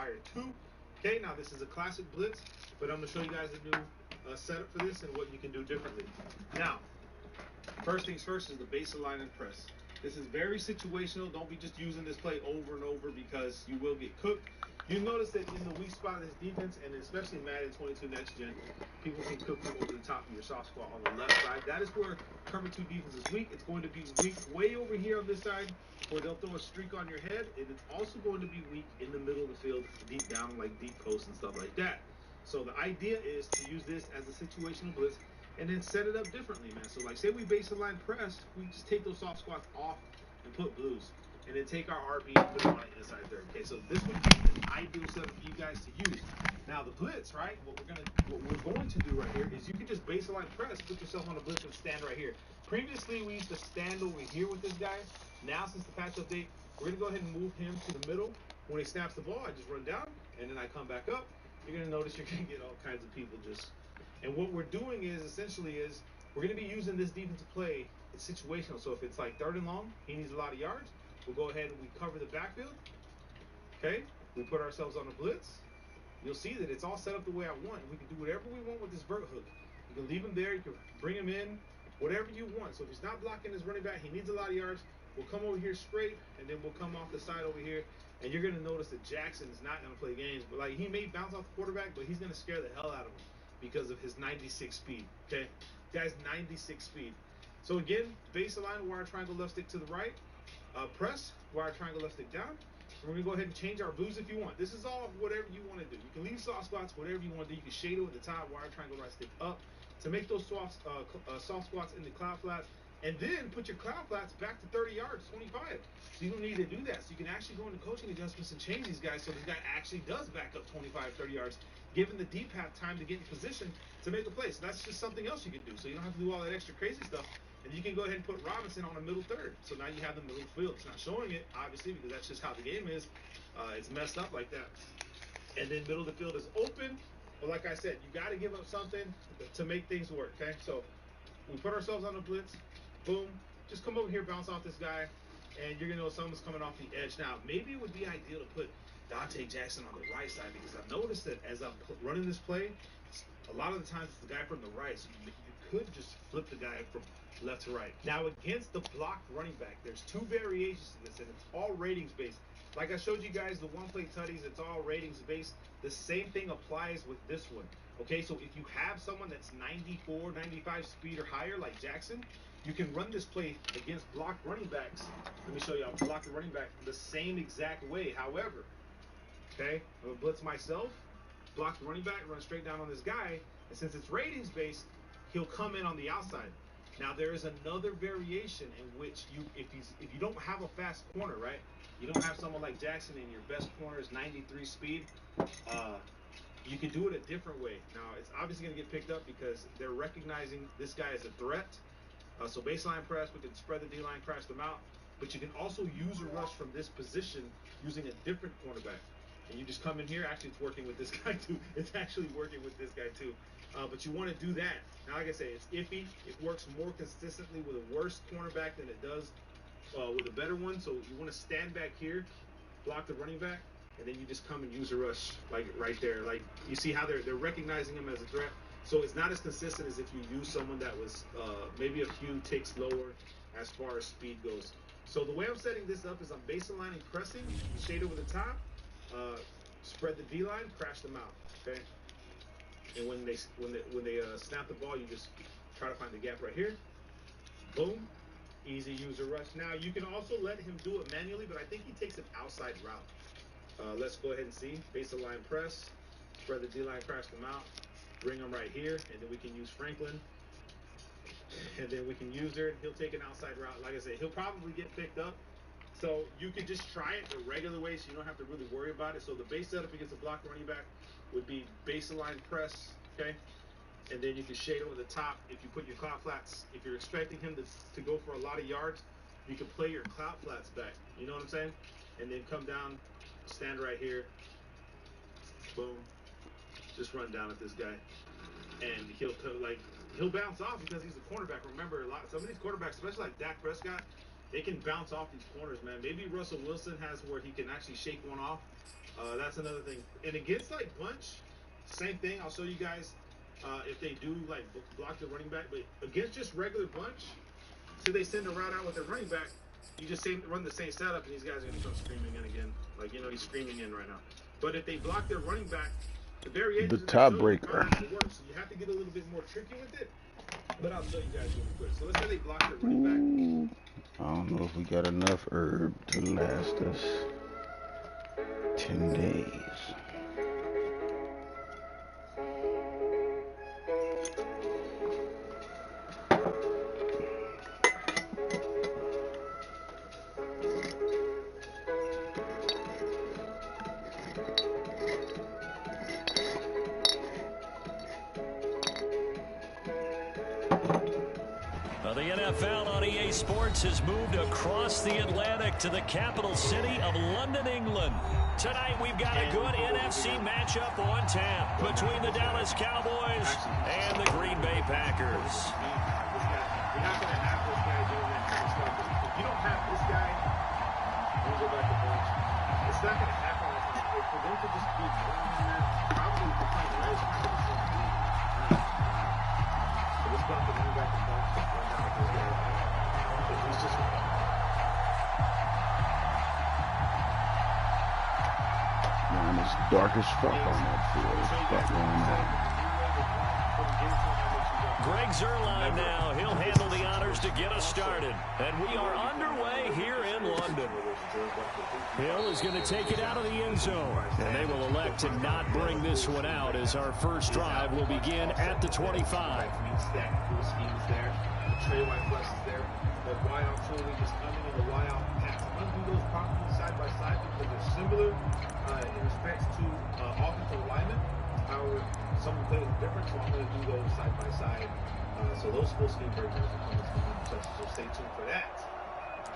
Fire 2. Okay, now this is a classic blitz, but I'm going to show you guys a new setup for this and what you can do differently. Now, first things first is the base align and press. This is very situational. Don't be just using this play over and over because you will get cooked. You notice that in the weak spot of this defense, and especially Madden 22 Next Gen, people can cook you over the top of your soft spot on the left side. That is where cover 2 defense is weak. It's going to be weak way over here on this side, where they'll throw a streak on your head, and it's also going to be weak in the middle of the field, deep down, like deep posts and stuff like that. So the idea is to use this as a situational blitz, and then set it up differently, man. So like, say we base align press, we just take those soft squats off and put blues, and then take our RB and put it on the inside third. Okay, so this would be an ideal setup for you guys to use. Now the blitz, right? What we're going to do right here is you can just base align press, put yourself on a blitz and stand right here. Previously we used to stand over here with this guy. Now since the patch update, we're gonna go ahead and move him to the middle. When he snaps the ball, I just run down and then I come back up. You're gonna notice you're gonna get all kinds of people just. And what we're doing is essentially is we're going to be using this defensive play. It's situational. So if it's like 3rd and long, he needs a lot of yards. We'll go ahead and we cover the backfield. Okay, we put ourselves on a blitz. You'll see that it's all set up the way I want. We can do whatever we want with this vert hook. You can leave him there. You can bring him in, whatever you want. So if he's not blocking his running back, he needs a lot of yards. We'll come over here straight, and then we'll come off the side over here. And you're going to notice that Jackson is not going to play games. But like, he may bounce off the quarterback, but he's going to scare the hell out of him because of his 96 speed. Okay, guy's 96 speed. So again, base align, wire triangle left stick to the right, press, wire triangle left stick down. And we're gonna go ahead and change our blues if you want. This is all whatever you want to do. You can leave soft spots, whatever you want to do. You can shade it with the top, wire triangle right stick up to make those soft spots in the cloud flats, and then put your cloud flats back to 30 yards, 25. So you don't need to do that. So you can actually go into coaching adjustments and change these guys so this guy actually does back up 25, 30 yards, giving the deep half time to get in position to make a play. So that's just something else you can do. So you don't have to do all that extra crazy stuff. And you can go ahead and put Robinson on a middle third. So now you have the middle field. It's not showing it, obviously, because that's just how the game is. It's messed up like that. And then middle of the field is open. But like I said, you got to give up something to make things work, okay? So we put ourselves on the blitz. Boom. Just come over here, bounce off this guy, and you're going to know someone's coming off the edge. Now, maybe it would be ideal to put Dante Jackson on the right side, because I've noticed that as I'm running this play, a lot of the times it's the guy from the right, so you could just flip the guy from left to right. Now, against the blocked running back, there's 2 variations to this, and it's all ratings based. Like I showed you guys the one-play tutties, it's all ratings based. The same thing applies with this one. Okay, so if you have someone that's 94, 95 speed or higher, like Jackson, you can run this play against blocked running backs. Let me show you. I'll block the running back the same exact way. However, okay, I'm gonna blitz myself, block the running back, run straight down on this guy, and since it's ratings based, he'll come in on the outside. Now there is another variation in which if you don't have a fast corner, right? You don't have someone like Jackson and your best corner is 93 speed. You can do it a different way. Now it's obviously going to get picked up because they're recognizing this guy as a threat. So baseline press, we can spread the D-line, crash them out. But you can also use a rush from this position using a different cornerback. And you just come in here. Actually, it's working with this guy too. It's actually working with this guy too. But you want to do that. Now, like I say, it's iffy. It works more consistently with a worse cornerback than it does with a better one. So you want to stand back here, block the running back, and then you just come and use a rush like right there. Like you see how they're recognizing him as a threat. So it's not as consistent as if you use someone that was maybe a few ticks lower as far as speed goes. So the way I'm setting this up is I'm base aligning, pressing, shade over the top, spread the D-line, crash them out. Okay. And when they snap the ball, you just try to find the gap right here. Boom. Easy user rush. Now you can also let him do it manually, but I think he takes an outside route. Let's go ahead and see. Base align press, spread the D-line, crash them out, bring them right here, and then we can use Franklin. And then we can use her. He'll take an outside route. Like I said, he'll probably get picked up. So you can just try it the regular way so you don't have to really worry about it. So the base setup against a block running back would be base align press, okay? And then you can shade over the top. If you put your cloud flats, if you're expecting him to go for a lot of yards, you can play your cloud flats back. You know what I'm saying? And then come down, stand right here. Boom. Just run down at this guy. And he'll bounce off because he's a cornerback. Remember, some of these quarterbacks, especially like Dak Prescott, they can bounce off these corners, man. Maybe Russell Wilson has where he can actually shake one off That's another thing. And against like bunch, same thing. I'll show you guys if they do like block the running back. But against just regular bunch, so they send a route out with their running back. You just run the same setup, and these guys are gonna come screaming in again. Like he's screaming in right now. But if they block their running back, the variations the tiebreaker. So you have to get a little bit more tricky with it. But I'll show you guys really quick. So let's say they block their running back. I don't know if we got enough herb to last us 10 days. The NFL on EA Sports has moved across the Atlantic to the capital city of London, England. Tonight we've got a good NFC matchup on tap between the Dallas Cowboys and the Green Bay Packers. You're not going to have this guy doing that kind of stuff. If you don't have this guy, we'll go back to bench. It's not going to happen like that. For them to just be probably the same way. It's not going to be the same thing. So let's block the running back and bunch. He's just... Man, it's dark as fuck on that field. It's fuck going on. Greg Zuerlein now. He'll handle the honors to get us started. And we are underway here in London. Hill is going to take it out of the end zone. And they will elect to not bring this one out as our first drive will begin at the 25. Trey White flex is there. The wideout truly just coming in the wideout pass. I'm going to do those properly side by side because they're similar in respects to offensive linemen. However, some plays are different, so I'm going to do those side by side. So those full scheme breakers are coming to me. So stay tuned for that.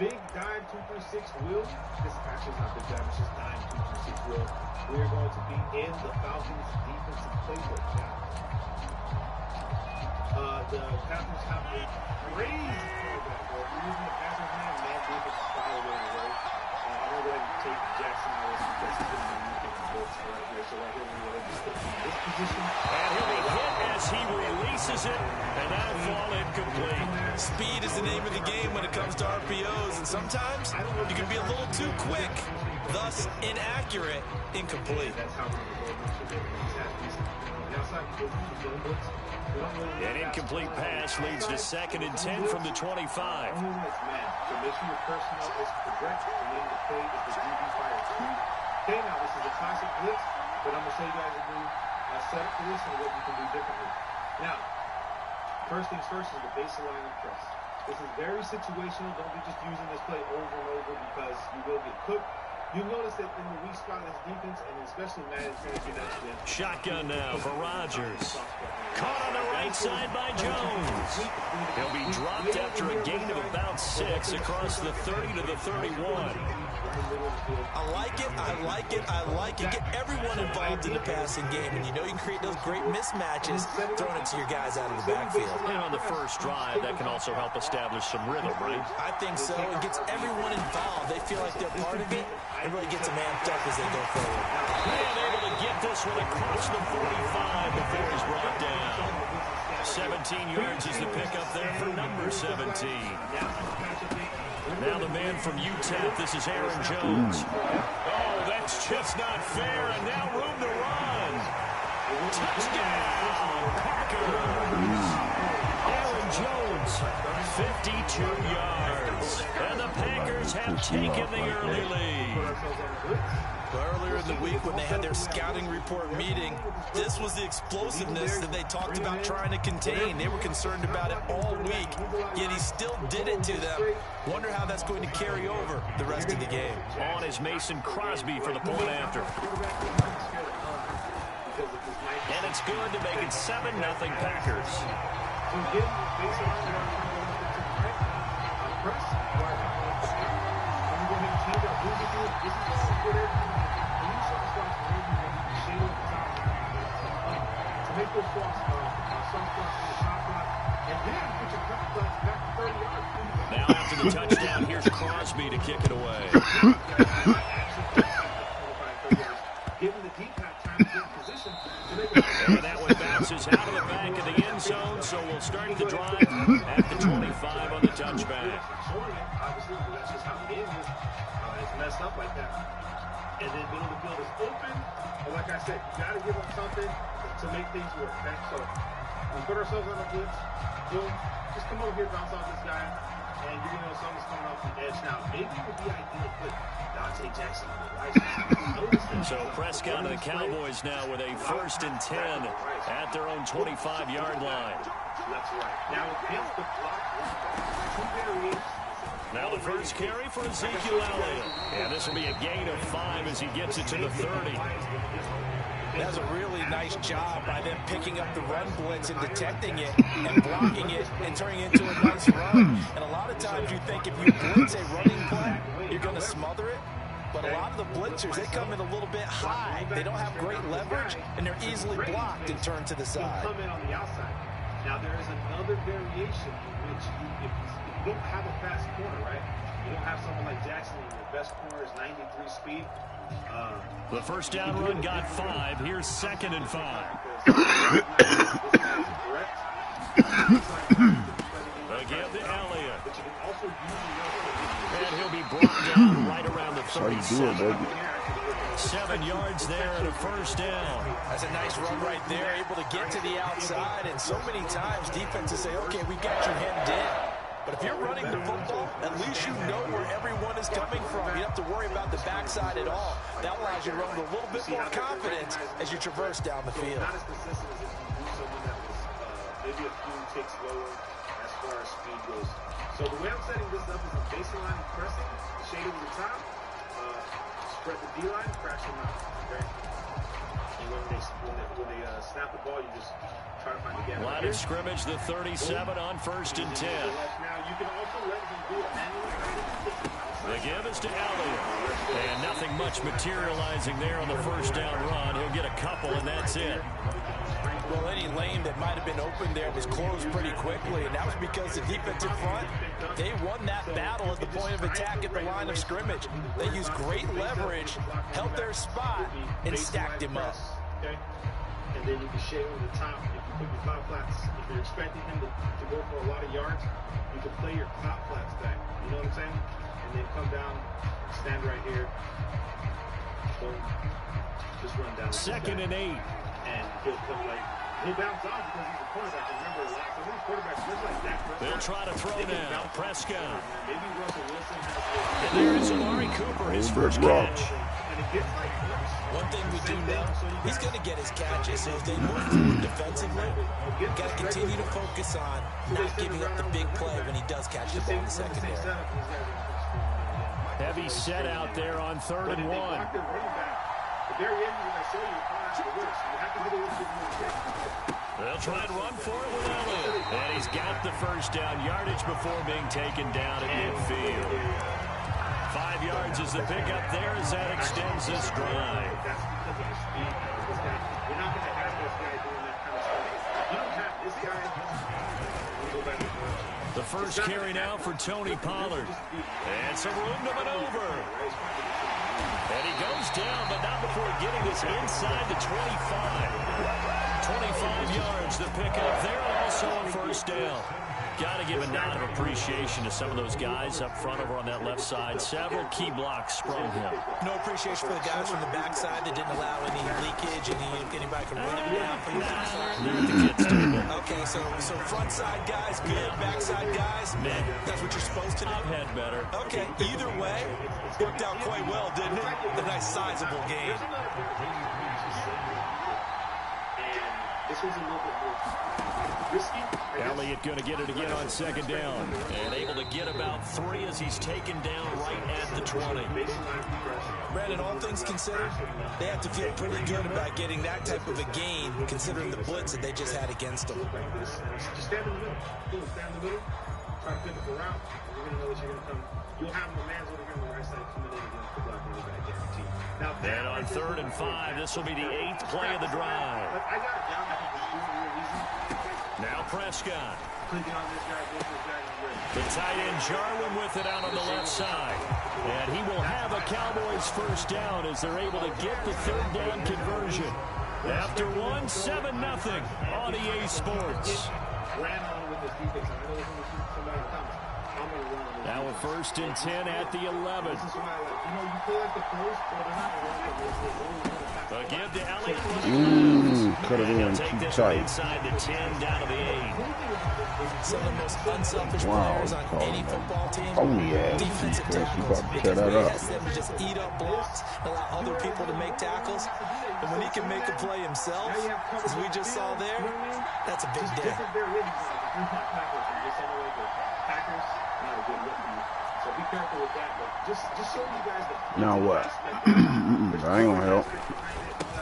Big dive 236 wheel. This actually is not big dive, it's just dive 236 wheel. We are going to be in the Falcons defensive playbook now. The Falcons have a crazy quarterback. We're using the Falcons man, Matt Davis is foul away the way. I'm going to go ahead and take Jackson out because he's going to be moving the blitz right here. So right here, we're going to just put him in this position. And he'll be hit as he releases it, and that'll fall incomplete. Speed is the name of the game when it comes to RPOs, and sometimes you can be a little too quick, thus inaccurate, incomplete. That's how we're going to go. The outside, the blitz. An incomplete pass leads to 2nd and 10 from the 25. So make sure your personnel is correct, and then the play is the DB fire 2. Okay, now this is a classic blitz, but I'm going to show you guys a new setup for this and what you can do differently. Now, first things first is the baseline and press. This is very situational. Don't be just using this play over and over because you will get cooked. You notice that in the weak spot of this defense, and especially Madden's going to get that spin. Shotgun now for Rodgers. Caught on the right side by Jones. He'll be dropped after a gain of about 6 across the 30 to the 31. I like it, I like it, I like it. Get everyone involved in the passing game, and you know you can create those great mismatches throwing it to your guys out of the backfield. And on the first drive, that can also help establish some rhythm, right? I think so. It gets everyone involved. They feel like they're part of it. It really gets them amped up as they go forward. And able to get this one across the 45 before he's brought down. 17 yards is the pickup there for number 17. Now the man from UTEP, this is Aaron Jones. Oh, that's just not fair, and now room to run. Touchdown, Packers. Aaron Jones, 52 yards. And the Packers have taken the early lead. Earlier in the week when they had their scouting report meeting, this was the explosiveness that they talked about trying to contain. They were concerned about it all week, yet he still did it to them. Wonder how that's going to carry over the rest of the game. On is Mason Crosby for the point after. And it's good to make it 7-0 Packers. Make those cross, some cross to the top block, and then put your cut blocks back to 30 yards. Now after the touchdown, here's Crosby to kick it away. giving the D-back time to get in position to make it. And that one bounces out of the back of the end zone, so we'll start the drive at the 25 on the touchback. Obviously, that's just how the game is. It's messed up like that. And then middle of the field is open. But like I said, you got to give them something to make things work. Okay? So we put ourselves on a blitz. Boom. Just come over here, bounce off this guy. And you know something's coming off the edge now. Maybe it would be ideal to put Dante Jackson on the right. So Prescott and the Cowboys now with a 1st and 10 at their own 25-yard line. That's right. Now against the block, 2 variations. Now the first carry for Ezekiel Elliott. And this will be a gain of 5 as he gets it to the 30. That's a really nice job by them picking up the run blitz and detecting it and blocking it and turning it into a nice run. And a lot of times you think if you blitz a running play, you're going to smother it. But a lot of the blitzers, they come in a little bit high. They don't have great leverage, and they're easily blocked and turned to the side. Come in on the outside. Now there is another variation in which if you don't have a fast corner, right? You don't have someone like Jackson. Your best corner is 93 speed. The first down run got 5. Here's 2nd and 5. Again to Elliott. And he'll be brought down right around the 37. 7 yards there and a first down. That's a nice run right there, able to get to the outside. And so many times defenses say, okay, we got you hemmed in. But if you're running the football, at least you know where everyone is coming from. You don't have to worry about the backside at all. That allows you to run with a little bit more confidence as you traverse down the field. Not as consistent as if you do someone that was maybe a few ticks lower as far as speed goes. So the way I'm setting this up is a baseline pressing, shade over the top, spread the D-line, crash them out. Okay? And when they snap the ball, you just try to find the gap. Line of scrimmage, the 37 on 1st and 10. Now you can also let him do it manually. The give is to Elliott. And nothing much materializing there on the first down run. He'll get a couple, and that's it. Well, any lane that might have been open there was closed pretty quickly, and that was because the defensive front, they won that battle at the point of attack at the line of scrimmage. They used great leverage, held their spot, and stacked him up. Okay? And then you can shade over the top. If you put your cloud flats, if you're expecting him to go for a lot of yards, you can play your cloud flats back. You know what I'm saying? And then come down, stand right here. Boom. Just run down. 2nd and 8. And he'll come he'll bounce off because he's a quarterback. Remember, some of these quarterbacks look like that. They'll try to throw now. Prescott. Maybe Russell Wilson has And there's Amari Cooper, his first catch. and it gets like one thing we do know, he's going to get his catches. So if they move through defensively, you got to continue to focus on not giving up the big play when he does catch the ball in the secondary. Heavy set out there on 3rd and 1. They'll try and run for it with Elliott. And he's got the first down yardage before being taken down at midfield. 5 yards is the pickup there as that extends this drive. You're not going to have this guy doing that kind of stuff. You don't have this guy. The first carry now for Tony Pollard. And some room to maneuver. And he goes down, but not before getting this inside the 25. 25 yards, the pickup there, also a first down. Got to give a nod of appreciation to some of those guys up front over on that left side. Several key blocks sprung him. No appreciation for the guys from the backside that didn't allow any leakage, anybody could run it down from the backside. They're at the kids' table. Okay, so front side guys, good. Backside guys, Man, that's what you're supposed to do. I've had better. Okay, either way, worked out quite well, didn't it? A nice sizable game. This one's a little bit more risky. Elliott going to get it again on 2nd down. And able to get about 3 as he's taken down right at the 20. Brandon, all things considered, they have to feel pretty good about getting that type of a gain, considering the blitz that they just had against them. Just stand in the middle. Stand in the middle. Try to pick up a route. You're going to know that you're going to come. You'll have the man's over here on the right side coming in against the block running back guarantee. Now, And on 3rd and 5, this will be the 8th play of the drive. I got it down. I think it's really easy. Now Prescott. clicking on this guy, this guy, The tight end Jarwin with it out on the left side. And he will have a Cowboys first down as they're able to get the third down conversion. After 1, 7-0 on EA Sports. Now a 1st and 10 at the 11. Again to Elliott. Could have been too tight. Inside the 10 down to the 8. Some of the most unselfish players on any football team. Oh, yeah. Defensive tackles. Because when he has them to just eat up blocks, allow other people to make tackles. And when he can make a play himself, as we just saw there, that's a big day. Now what? I ain't gonna help.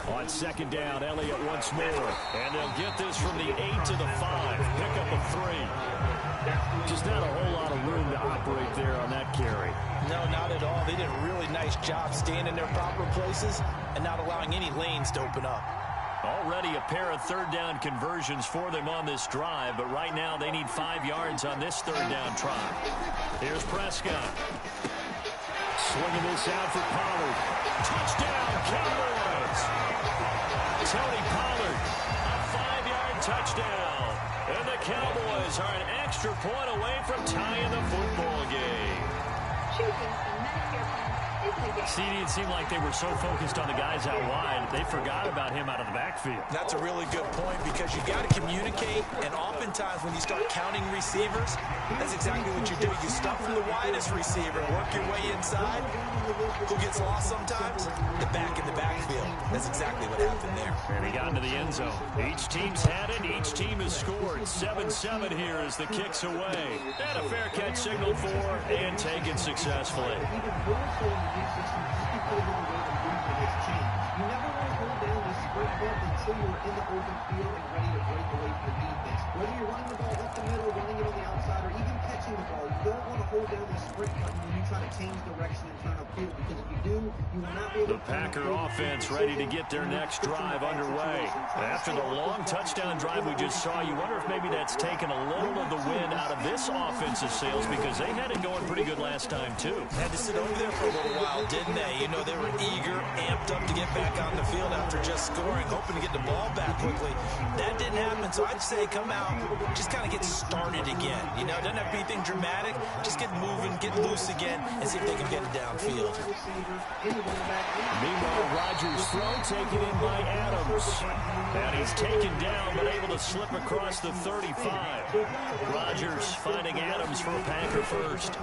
On 2nd down, Elliott once more. And they'll get this from the 8 to the 5. Pick up a 3. Just not a whole lot of room to operate there on that carry. No, not at all. They did a really nice job staying in their proper places and not allowing any lanes to open up. Already a pair of third down conversions for them on this drive, but right now they need 5 yards on this third down try. Here's Prescott. Swinging this out for Pollard. Touchdown, Cowboys! Tony Pollard, a 5-yard touchdown. And the Cowboys are an extra point away from tying the football game. CD, it seemed like they were so focused on the guys out wide, they forgot about him out of the backfield. That's a really good point because you got to communicate, and oftentimes when you start counting receivers, that's exactly what you do. You start from the widest receiver, work your way inside. Who gets lost sometimes? The back in the backfield. That's exactly what happened there. And he got into the end zone. Each team's had it. Each team has scored. 7-7 here as the kick's away. And a fair catch signaled for and taken successfully. You never want to hold down this sprint bump until you're in the open field and ready to break away from the defense. Whether you're running the ball up the middle, running it on the outside, or even catching the ball, you don't want to hold down this sprint button when you try to change direction and turn upfield, because if you do, you will not be able to. The Packer offense ready to get their next drive underway. After the long touchdown drive we just saw, you wonder if maybe that's taken a little of the wind out of this offensive sails, because they had it going pretty good last time too. Had to sit over there for a little while, didn't they? You know, they were eager, amped up to get back on the field after just scoring, hoping to get the ball back quickly. That didn't happen, so I'd say come out, just kind of get started again. You know, it doesn't have to be anything dramatic. Just get moving, get loose again, and see if they can get it downfield. Meanwhile, Rodgers' throw taken in by Adams. And he's taken down, but able to slip across the 35. Rodgers finding Adams for a Packer first.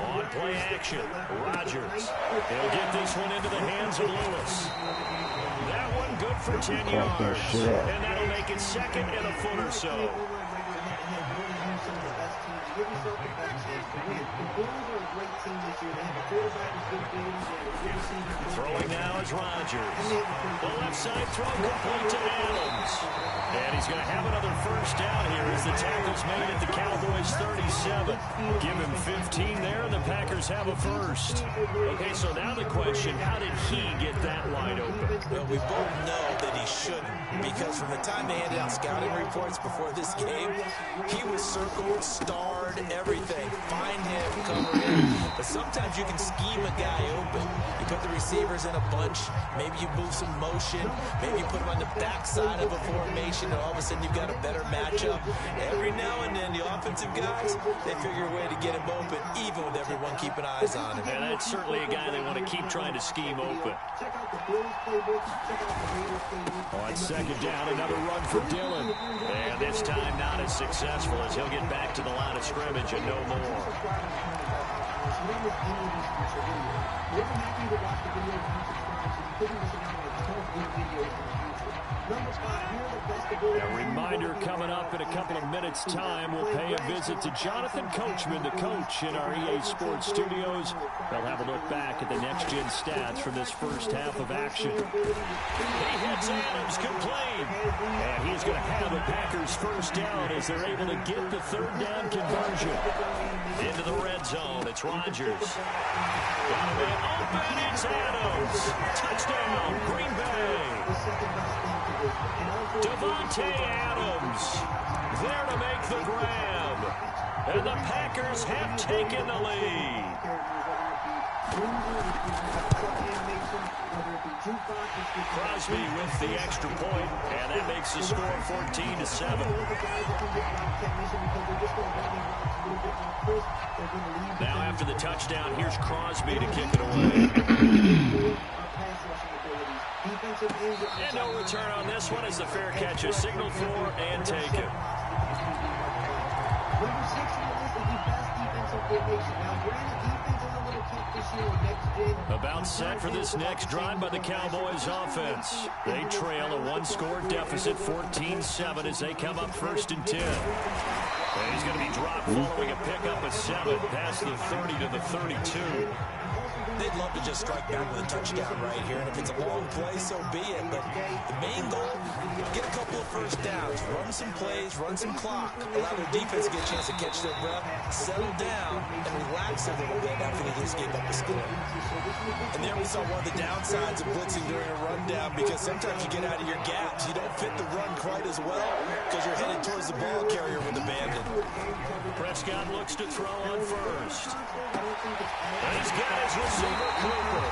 On play action, Rodgers. He'll get this one into the hands of Lewis. That one good for 10 yards. And that'll make it 2nd and a foot or so. Throwing now is Rodgers. The left side throw complete to Adams. And he's going to have another first down here as the tackle's made at the Cowboys 37. Give him 15 there, and the Packers have a first. Okay, so now the question, how did he get that wide open? Well, we both know that he shouldn't, because from the time they handed out scouting reports before this game, he was circled, starred, everything. Find him, cover him. But sometimes you can scheme a guy open. You put the receivers in a bunch. Maybe you move some motion. Maybe you put them on the backside of a formation, and all of a sudden you've got a better matchup. Every now and then, the offensive guys, they figure a way to get him open, even with everyone keeping eyes on him. And that's certainly a guy they want to keep trying to scheme open. On 2nd down, another run for Dillon. And this time not as successful as he'll get back to the line of scrimmage and no more. A reminder coming up in a couple of minutes' time. We'll pay a visit to Jonathan Coachman, the coach in our EA Sports studios. They'll have a look back at the next-gen stats from this first half of action. He hits Adams complete. And he's going to have the Packers first down as they're able to get the third down conversion. Into the red zone, it's Rodgers. Got away open, it's Adams. Touchdown, Green Bay. Devontae Adams there to make the grab. And the Packers have taken the lead. Crosby with the extra point, and that makes the score 14-7. Now after the touchdown, here's Crosby to kick it away. And no return on this one as the fair catch is signaled for and taken. Number 6 on the list is the best defensive formation. Now, granted, defense is a little tough this year with next gen. About set for this next drive by the Cowboys offense. They trail a one-score deficit, 14-7, as they come up 1st and 10. And he's going to be dropped following a pickup of 7 past the 30 to the 32. They'd love to just strike back with a touchdown right here, and if it's a long play, so be it. But the main goal, get a couple of first downs, run some plays, run some clock, allow their defense to get a chance to catch their breath, settle down, and relax a little bit after they just gave up a score. And there we saw one of the downsides of blitzing during a rundown, because sometimes you get out of your gaps. You don't fit the run quite as well because you're headed towards the ball carrier with abandon. Prescott looks to throw on first. And he's got his receiver, Cooper.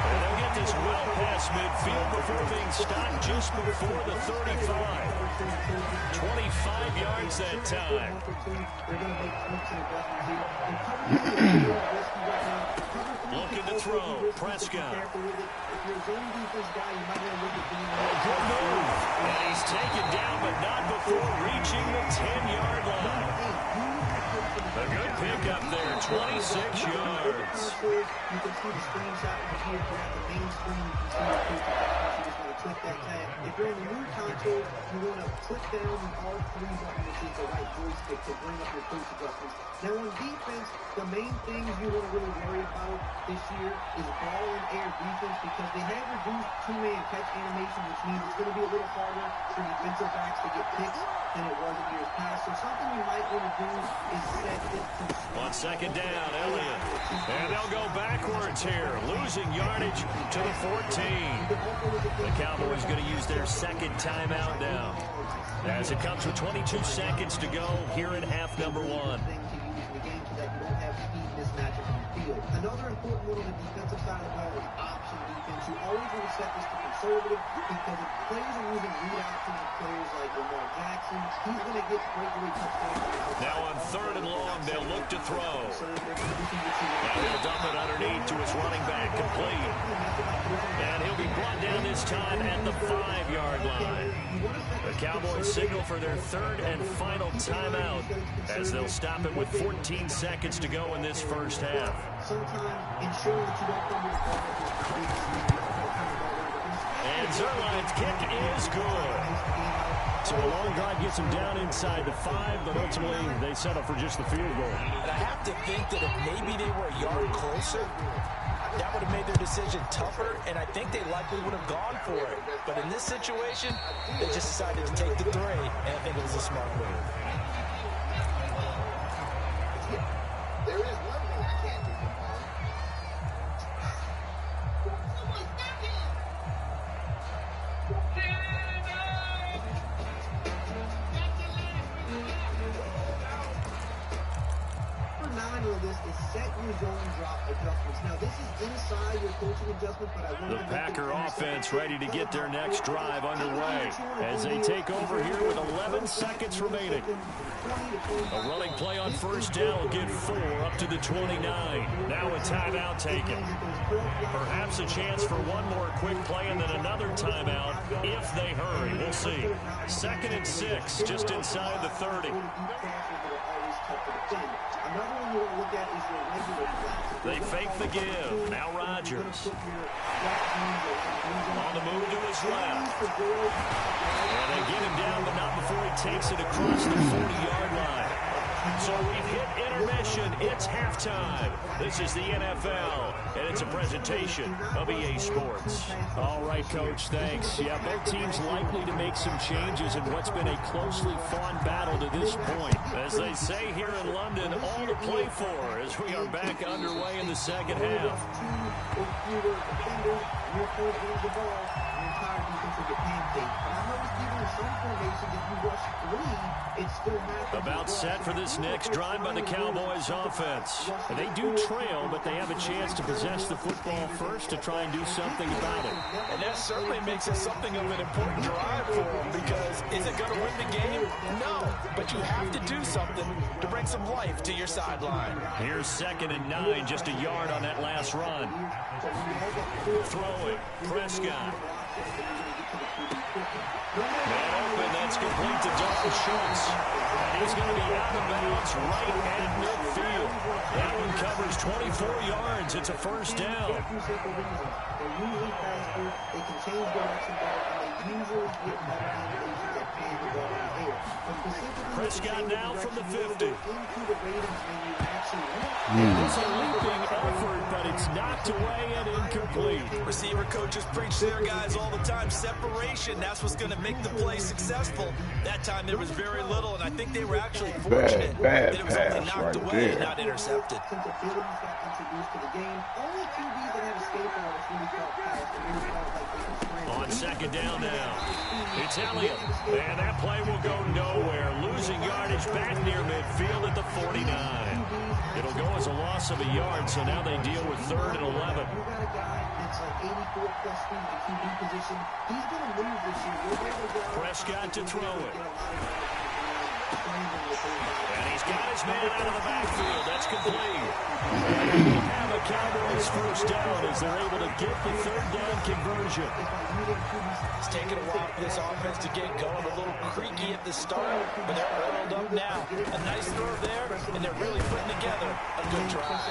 And they'll get this well past midfield before being stopped just before the 35. 25 yards that time. Looking to throw. Prescott. Good move. And he's taken down, but not before reaching the 10-yard line. A good pickup there, 26 yards. You can see the screenshot here, grab the main screen, you can see the coach you just want to click that tab. If you're in the new console, you want to click down the R3 button, which is the right joystick, to bring up your coach adjustments. Now on defense, the main things you want to really worry about this year is ball and air defense, because they have reduced two-man catch animation, which means it's going to be a little harder for defensive backs to get picks than it was in years past. So something you might want to do is set it to 1 second down, Elliott. And they'll go backwards here, losing yardage to the 14. The Cowboys going to use their second timeout now, as it comes with 22 seconds to go here in half number 1. Another important one on the defensive side of the ball is option defense. You always want to set this to conservative, because if players are using read options with players like Lamar Jackson, he's going to get breakaway touchdowns. Now on 3rd and long, they'll look to throw. And they'll dump it underneath to his running back, complete. And he'll be brought down this time at the 5-yard line. The Cowboys signal for their 3rd and final timeout, as they'll stop it with 14 seconds to go in this first half. And Zerline's kick is good. So a long drive gets them down inside the 5, but ultimately they settle for just the field goal. And I have to think that if maybe they were a yard closer, that would have made their decision tougher, and I think they likely would have gone for it. But in this situation, they just decided to take the 3, and I think it was a smart move. There is one thing I can't do from home. Number 9 on this is set your zone drop adjustments. Now this is inside your coaching adjustment, but I want the Packer offense ready to get their next drive underway as they take over here with 11 seconds remaining. A running play on 1st down will get 4 up to the 29. Now a timeout taken. Perhaps a chance for one more quick play and then another timeout if they hurry. We'll see. 2nd and 6, just inside the 30. They fake the give. Now Rodgers. On the move to his left. And they get him down, but not before he takes it across the 40-yard line. So we've hit intermission. It's halftime. This is the NFL, and it's a presentation of EA Sports. All right, Coach, thanks. Yeah, both teams likely to make some changes in what's been a closely fought battle to this point. As they say here in London, all to play for as we are back underway in the second half. About set for this next drive by the Cowboys offense. They do trail, but they have a chance to possess the football first to try and do something about it. And that certainly makes it something of an important drive for them, because is it going to win the game? No, but you have to do something to bring some life to your sideline. Here's 2nd and 9, just a yard on that last run. Throwing, Prescott. Man open, that's complete to Dalton Schultz. And he's going to be out of bounds right at midfield. That one covers 24 yards. It's a first down. They're usually faster, they can change direction better, and they usually get better animations at playing the ball in the air. Prescott now from the 50. Into the Ravens menu actually It's a leaping effort, but it's knocked away and incomplete. Receiver coaches preach their guys all the time. Separation, that's what's going to make the play successful. That time there was very little, and I think they were actually fortunate that it was only knocked away and not intercepted. Since abilities got introduced to the game, only QBs that have escape artists really felt fast and really felt like they could sprint. On 2nd down now, it's Elliott, and that play will go nowhere. Losing yardage back near midfield at the 49. It'll go as a loss of a yard, so now they deal with 3rd and 11. You got a guy that's like 84 plus speed at the QB position. He's going to lose this year. Prescott to throw it. And he's got his man out of the backfield. That's complete. And they have a Cowboys first down as they're able to get the 3rd down conversion. It's taken a while for this offense to get going. A little creaky at the start, but they're oiled up now. A nice throw there, and they're really putting together a good drive.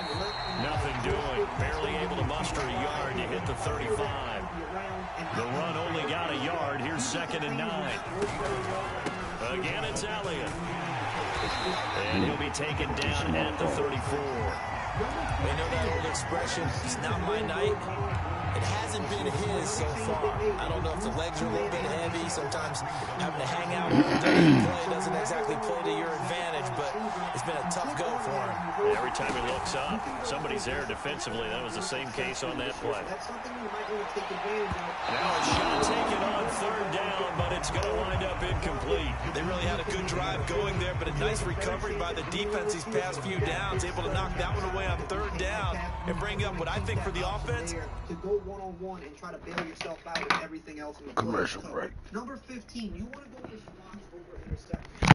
Nothing doing. Barely able to muster a yard to hit the 35. The run only got a yard. Here's 2nd and 9. Again, it's Elliott. And he'll be taken down at the 34. They know that old expression, it's not my night. It hasn't been his so far. I don't know if the legs are a little bit heavy. Sometimes having to hang out all day and play doesn't exactly play to your advantage, but it's been a tough go for him. Every time he looks up, somebody's there defensively. That was the same case on that play. That's something you might want to take advantage of. Now a shot taken on 3rd down, but it's going to wind up incomplete. They really had a good drive going there, but a nice recovery by the defense these past few downs, able to knock that one away on 3rd down and bring up what I think for the offense. To go one-on-one and try to bail yourself out with everything else in the play. Commercial break. Number 15, you want to go for slots over interception.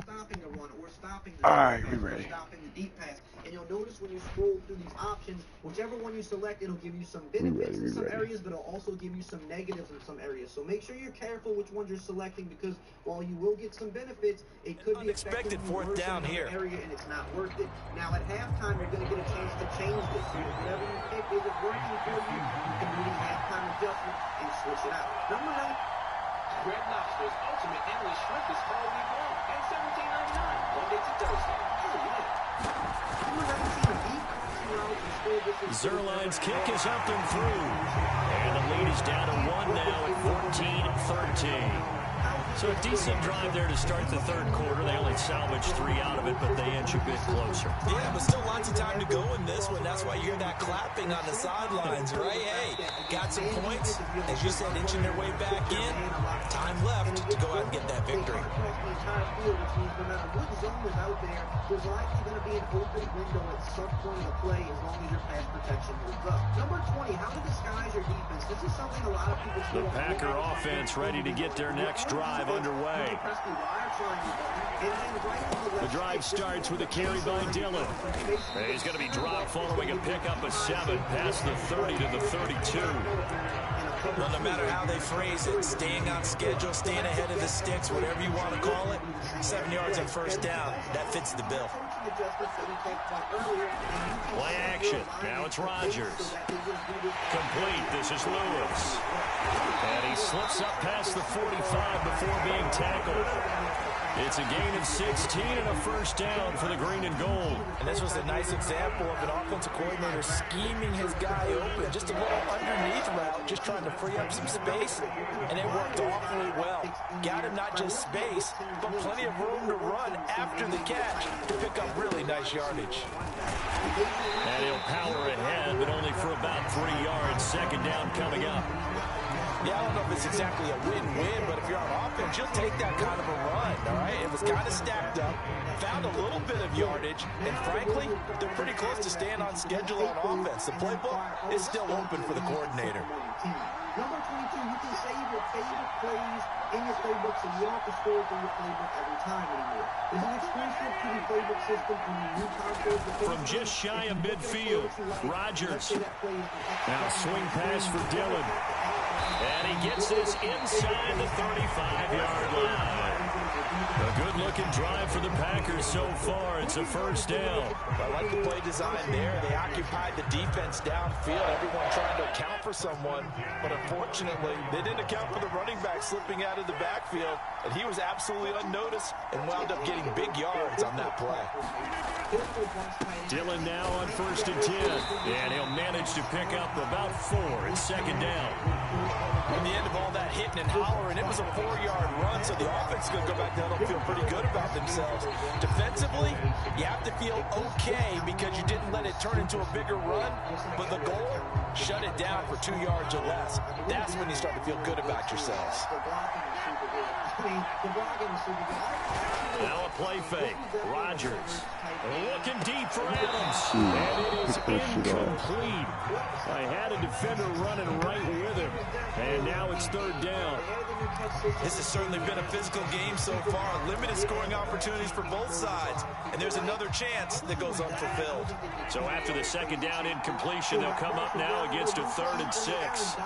Stopping the run or stopping the All right, we ready. Stopping the deep pass. And you'll notice when you scroll through these options, whichever one you select, it'll give you some benefits in some areas, but it'll also give you some negatives in some areas. So make sure you're careful which ones you're selecting, because while you will get some benefits, it could be unexpected fourth down here. Area, and it's not worth it. Now at halftime, you're going to get a chance to change this. So whatever you pick isn't working for you, you can do these halftime adjustments and switch it out. Number 9. Greg Lobster's Ultimate Endless Shrimp is all week long at $17.99. Monday to Thursday. Zerline's kick is up and through. And the lead is down to 1 now at 14-13. So a decent drive there to start the third quarter. They only salvaged 3 out of it, but they inch a bit closer. Yeah, but still lots of time to go in this one. That's why you hear that clapping on the sidelines, right? Hey, got some points. As you said, inching their way back in. Time left to go out and get that victory. There's likely going to be an open window at some point in the play as long as your pass protection holds up. Number 20, how to disguise your defense. This is something a lot of people still The Packer offense ready to get their next drive underway. The drive starts with a carry by Dillon. He's going to be dropped following a pickup of 7 past the 30 to the 32. Well, no matter how they phrase it, staying on schedule, staying ahead of the sticks, whatever you want to call it, 7 yards on first down, that fits the bill. Play action. Now it's Rodgers. Complete. This is Lewis. And he slips up past the 45 before being tackled. It's a gain of 16 and a first down for the green and gold. And this was a nice example of an offensive coordinator scheming his guy open. Just a little underneath route, just trying to free up some space, and it worked awfully well. Got him not just space, but plenty of room to run after the catch to pick up really nice yardage. And he'll power ahead, but only for about 3 yards. Second down coming up. Yeah, I don't know if it's exactly a win-win, but if you're on offense, you'll take that kind of a run, all right? It was kind of stacked up, found a little bit of yardage, and frankly, they're pretty close to staying on schedule on offense. The playbook is still open for the coordinator. Number 22, you can save your favorite plays in your playbook, so you don't have to scroll through your playbook every time anymore. This is exclusive to the playbook system from the new console. From just shy of midfield, Rodgers. Now swing pass for Dillon. And he gets this inside the 35-yard line. A good-looking drive for the Packers so far. It's a first down. I like the play design there. They occupied the defense downfield. Everyone trying to account for someone. But unfortunately, they didn't account for the running back slipping out of the backfield. And he was absolutely unnoticed and wound up getting big yards on that play. Dillon now on 1st and 10. And he'll manage to pick up about 4. It's second down. In the end of all that hitting and hollering, it was a 4-yard run, so the offense is going to go back down and feel pretty good about themselves. Defensively, you have to feel okay because you didn't let it turn into a bigger run, but the goal, shut it down for 2 yards or less. That's when you start to feel good about yourselves. Now a play fake. Rodgers looking deep for Adams. And it is incomplete. I had a defender running right with him. And now it's third down. This has certainly been a physical game so far. Limited scoring opportunities for both sides. And there's another chance that goes unfulfilled. So after the second down incompletion, they'll come up now against a 3rd and 6.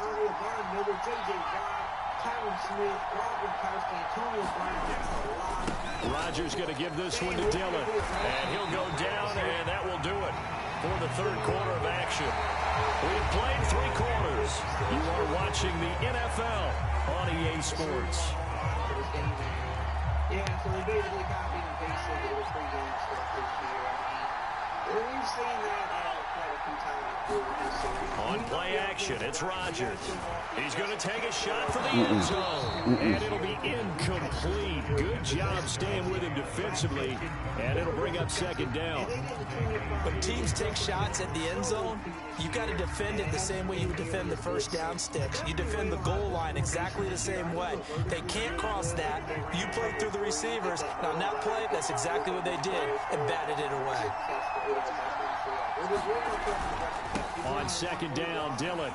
Rodgers going to give this one to Dillon. And he'll go down, and that will do it for the third quarter of action. We've played 3 quarters. You are watching the NFL on EA Sports. Yeah, so they basically copied and pasted the 3 games stuff this year. We've seen that quite a few times before. On play action, it's Rodgers. He's going to take a shot for the end zone. And it'll be incomplete. Good job staying with him defensively. And it'll bring up second down. When teams take shots at the end zone, you've got to defend it the same way you would defend the first down sticks. You defend the goal line exactly the same way. They can't cross that. You play through the receivers. And on that play, that's exactly what they did and batted it away. On second down, Dillon.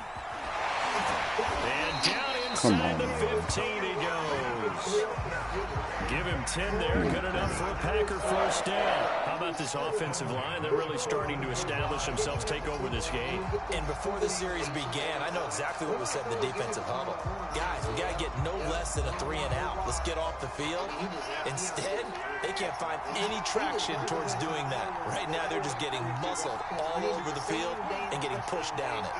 And down inside the 15 he goes. Give him 10 there. Good enough for a Packer first down. How about this offensive line? They're really starting to establish themselves, take over this game. And before the series began, I know exactly what was said in the defensive huddle. Guys, we got to get no less than a 3-and-out. Let's get off the field. Instead, they can't find any traction towards doing that. Right now, they're just getting muscled all over the field and getting pushed down it.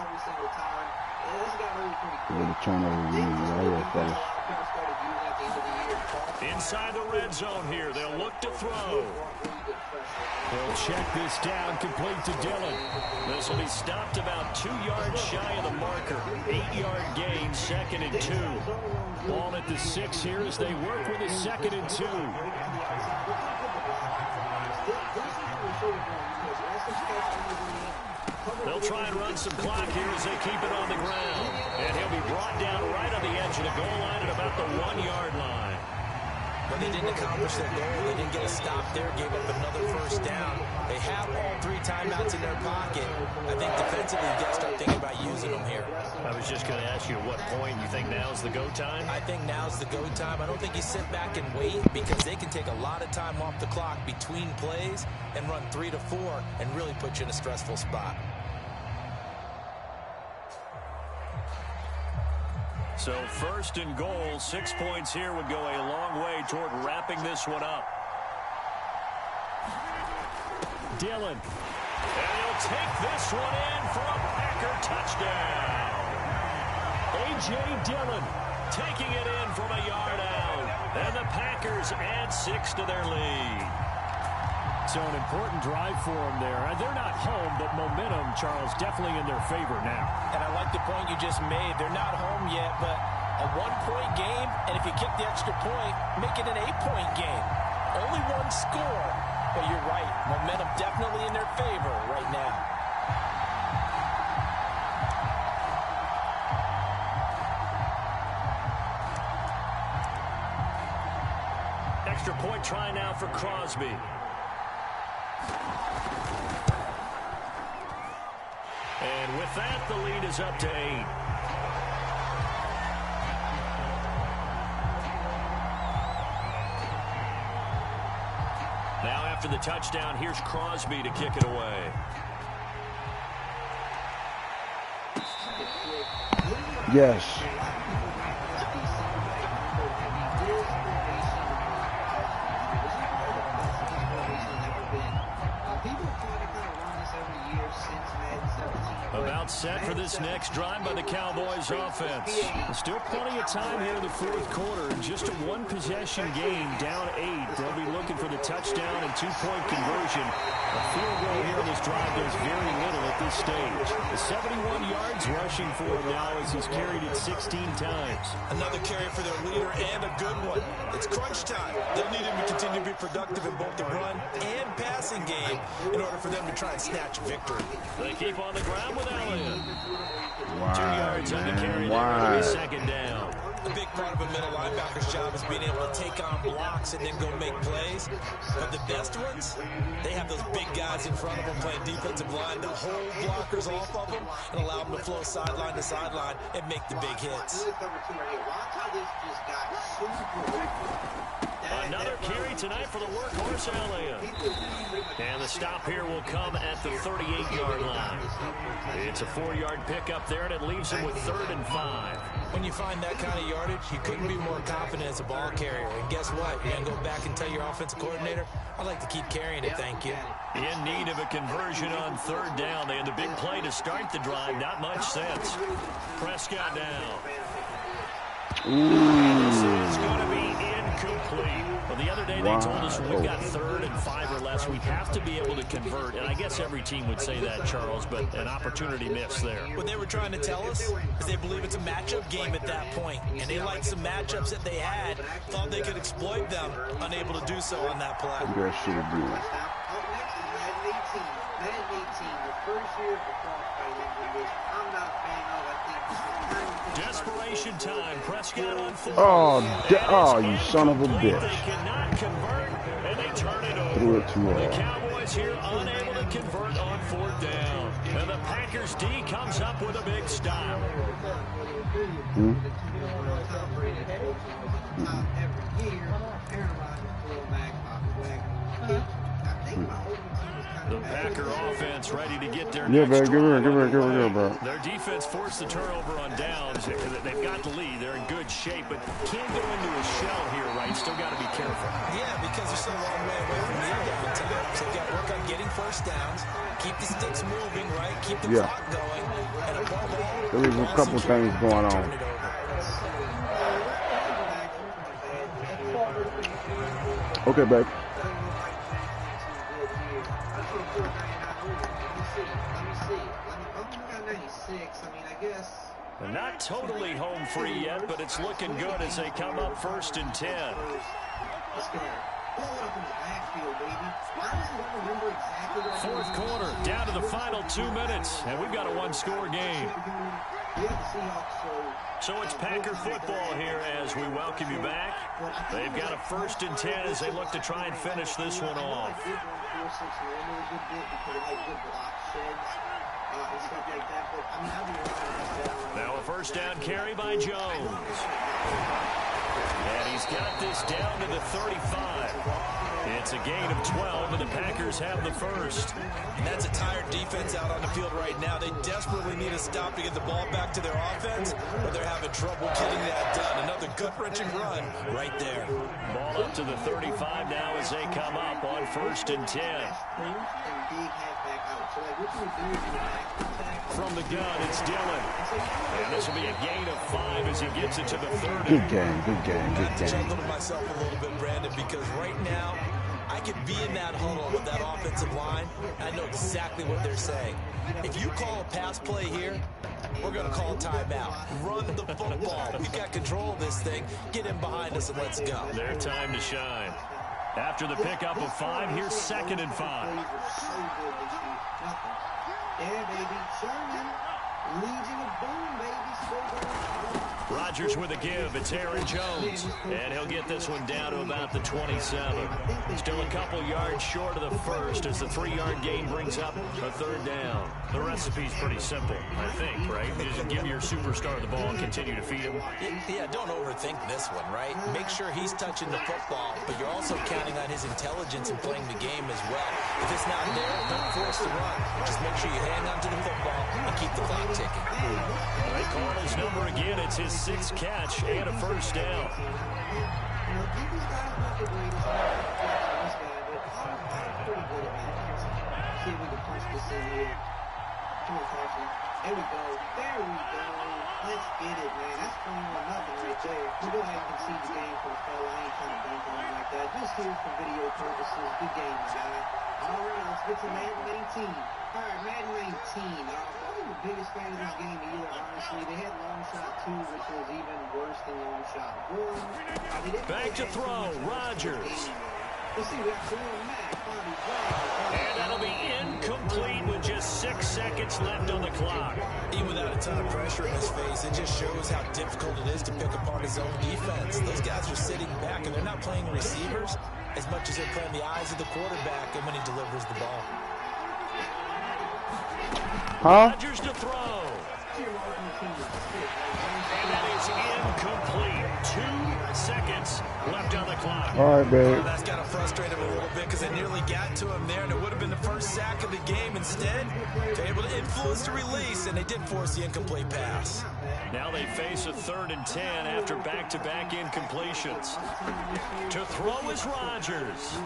Inside the red zone here, they'll look to throw. They'll check this down, complete to Dillon. This will be stopped about 2 yards shy of the marker. 8-yard gain, 2nd and 2. Ball at the 6 here as they work with a 2nd and 2. They'll try and run some clock here as they keep it on the ground. And he'll be brought down right on the edge of the goal line at about the 1-yard line. But they didn't accomplish their goal. They didn't get a stop there, gave up another first down. They have all 3 timeouts in their pocket. I think defensively, you got to start thinking about using them here. I was just going to ask you at what point you think now's the go time? I think now's the go time. I don't think you sit back and wait because they can take a lot of time off the clock between plays and run 3 to 4 and really put you in a stressful spot. So 1st and goal, 6 points here would go a long way toward wrapping this one up. Dillon. And he'll take this one in for a Packer touchdown. A.J. Dillon taking it in from a yard out. And the Packers add 6 to their lead. So an important drive for them there. They're not home, but momentum, Charles, definitely in their favor now. And I like the point you just made. They're not home yet, but a 1-point game, and if you kick the extra point, make it an 8-point game. Only 1 score, but you're right. Momentum definitely in their favor right now. Extra point try now for Crosby. And with that, the lead is up to 8. Now after the touchdown, here's Crosby to kick it away. Yes. About set for this next drive by the Cowboys offense. Still plenty of time here in the 4th quarter. Just a 1-possession game, down 8. They'll be looking for the touchdown and 2-point conversion. A field goal here in this drive does very little at this stage. The 71 yards rushing for him now as he's carried it 16 times. Another carry for their leader and a good one. It's crunch time. They'll need him to continue to be productive in both the run and passing game in order for them to try and snatch victory. They keep on the ground with Elliott. Why, 2 yards on the carry why? there. 2nd down. A big part of a middle linebacker's job is being able to take on blocks and then go make plays. But the best ones, they have those big guys in front of them playing defensive line to hold blockers off of them and allow them to flow sideline to sideline and make the big hits. Another carry tonight for the workhorse Elliott. And the stop here will come at the 38-yard line. It's a 4-yard pickup there, and it leaves him with 3rd and 5. When you find that kind of yardage, you couldn't be more confident as a ball carrier. And guess what? You're going to go back and tell your offensive coordinator, I'd like to keep carrying it, thank you. In need of a conversion on 3rd down. They had the big play to start the drive. Not much sense. Prescott down. This is going to be incomplete. Well, the other day they told us we've got 3rd and 5 or less. We have to be able to convert. And I guess every team would say that, Charles, but an opportunity missed there. What they were trying to tell us is they believe it's a matchup game at that point. And they liked some matchups that they had, thought they could exploit them, unable to do so on that play. That should have been. Desperation time. Prescott on 4. Oh, you son of a bitch. They cannot convert, and they turn it over. Threw it too The hard. Cowboys here unable to convert on 4th down. And the Packers D comes up with a big stop. defense ready to get their Yeah, next bro. Give her, drive. bro. Their defense forced the turnover on downs. They've got the lead. They're in good shape, but can't go into a shell here, right? Still got to be careful. Yeah, because they're so long way away from kneel down times. They've got to work on getting first downs, keep the sticks moving, right? Keep the clock going, and above all, there's a couple things going on. Okay, babe. They're not totally home free yet, but it's looking good as they come up 1st and 10. Fourth quarter, down to the final 2 minutes, and we've got a one-score game. So it's Packer football here as we welcome you back. They've got a 1st and 10 as they look to try and finish this one off. Now a first down carry by Jones. And he's got this down to the 35. It's a gain of 12, and the Packers have the first. And that's a tired defense out on the field right now. They desperately need a stop to get the ball back to their offense, or they're having trouble getting that done. Another gut-wrenching run right there. Ball up to the 35 now as they come up on 1st and 10. From the gun, it's Dillon. And this will be a gain of 5 as he gets it to the 30. Good game. I have to chuckle to myself a little bit, Brandon, because right now, I could be in that huddle with that offensive line. I know exactly what they're saying. If you call a pass play here, we're going to call a timeout. Run the football. We've got control of this thing. Get in behind us and let's go. Their time to shine. After the pickup of 5, here's 2nd and 5. Yeah, baby. Sherman. Legion of Boom, baby. Rodgers with a give. It's Aaron Jones. And he'll get this one down to about the 27. Still a couple yards short of the first as the 3-yard gain brings up a 3rd down. The recipe's pretty simple, I think, right? You just give your superstar the ball and continue to feed him. Yeah, don't overthink this one, right? Make sure he's touching the football, but you're also counting on his intelligence in playing the game as well. If it's not there, don't force the run. Just make sure you hang on to the football and keep the clock ticking. They call his number again. It's his 6th catch and a 1st down. There we go. Let's get it, man. That's 21-0 right there. We'll go ahead and concede the game for the fella. I ain't trying to dunk on him like that. Just here for video purposes. Good game, my guy. All right, let's get to Madden 19. All right, Madden 19. I wasn't the biggest fan of this game either, honestly. They had long shot 2, which was even worse than long shot 1. Back to throw, Rodgers. Let's see, we got Khalil Mack, Bobby And that'll be incomplete with just 6 seconds left on the clock. Even without a ton of pressure in his face, it just shows how difficult it is to pick apart his own defense. Those guys are sitting back, and they're not playing receivers as much as they're playing the eyes of the quarterback and when he delivers the ball. Rodgers to throw. And that is incomplete. 2 seconds left on the clock. All right, babe. That's got to frustrate him a little bit because they nearly got to him there, and it would have been the first sack of the game. Instead, they're able to influence the release, and they did force the incomplete pass. Now they face a 3rd and 10 after back-to-back incompletions. To throw is Rodgers.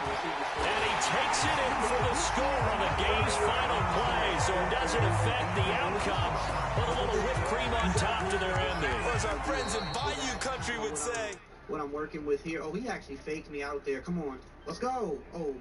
And he takes it in for the score on the game's final play, so it doesn't affect the outcome. Put a little whipped cream on top to their ending. Or as our friends in Bayou Country would say. What I'm working with here. Oh, he actually faked me out there. Come on. Let's go. Oh,